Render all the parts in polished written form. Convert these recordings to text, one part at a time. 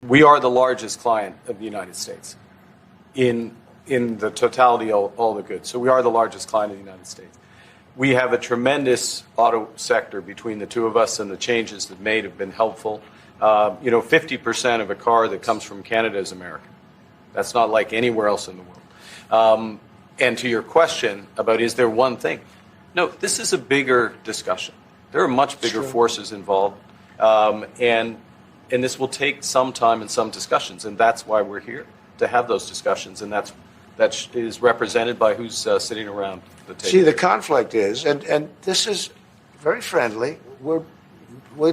We are the largest client of the United States in the totality of all the goods. So we are the largest client of the United States. We have a tremendous auto sector between the two of us, and the changes that made have been helpful. 50% of a car that comes from Canada is American. That's not like anywhere else in the world. And to your question about is there one thing? No, this is a bigger discussion. There are much bigger forces involved, and this will take some time and some discussions, and that's why we're here, to have those discussions, and that is represented by who's sitting around the table. See, the conflict is, and this is very friendly. We're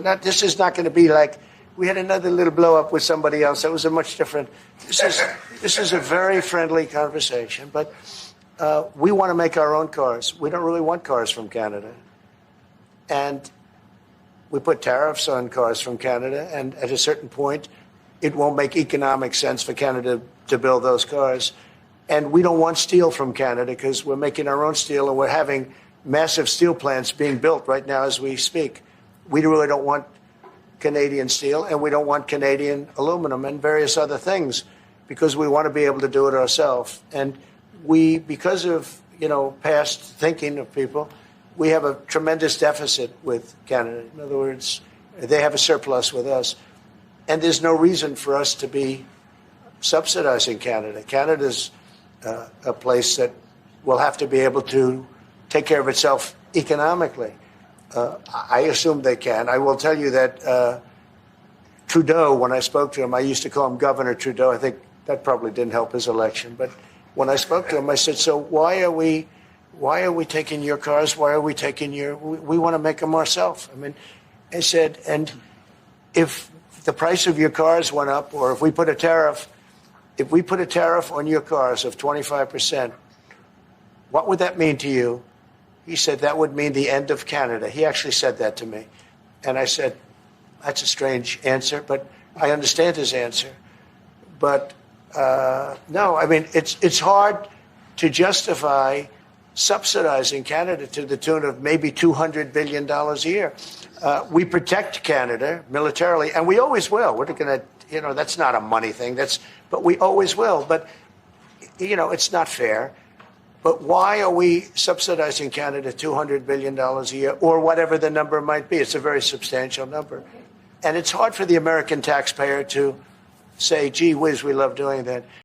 not. This is not going to be like we had another little blow up with somebody else. That was a much different. This is a very friendly conversation, but we want to make our own cars. We don't really want cars from Canada, and we put tariffs on cars from Canada, and at a certain point, it won't make economic sense for Canada to build those cars. And we don't want steel from Canada because we're making our own steel, and we're having massive steel plants being built right now as we speak. We really don't want Canadian steel, and we don't want Canadian aluminum and various other things because we want to be able to do it ourselves. And we, because of, past thinking of people, we have a tremendous deficit with Canada. In other words, they have a surplus with us. And there's no reason for us to be subsidizing Canada. Canada's a place that will have to be able to take care of itself economically. I assume they can. I will tell you that Trudeau, when I spoke to him, I used to call him Governor Trudeau. I think that probably didn't help his election. But when I spoke to him, I said, so why are we taking your cars? Why are we taking we want to make them ourselves. I said, and if the price of your cars went up, or if we put a tariff on your cars of 25%, what would that mean to you? He said, that would mean the end of Canada. He actually said that to me. And I said, that's a strange answer, but I understand his answer. But no, it's hard to justify subsidizing Canada to the tune of maybe $200 billion a year. We protect Canada militarily, and we always will. We're going to, that's not a money thing. But we always will. But, it's not fair. But why are we subsidizing Canada $200 billion a year, or whatever the number might be? It's a very substantial number. And it's hard for the American taxpayer to say, gee whiz, we love doing that.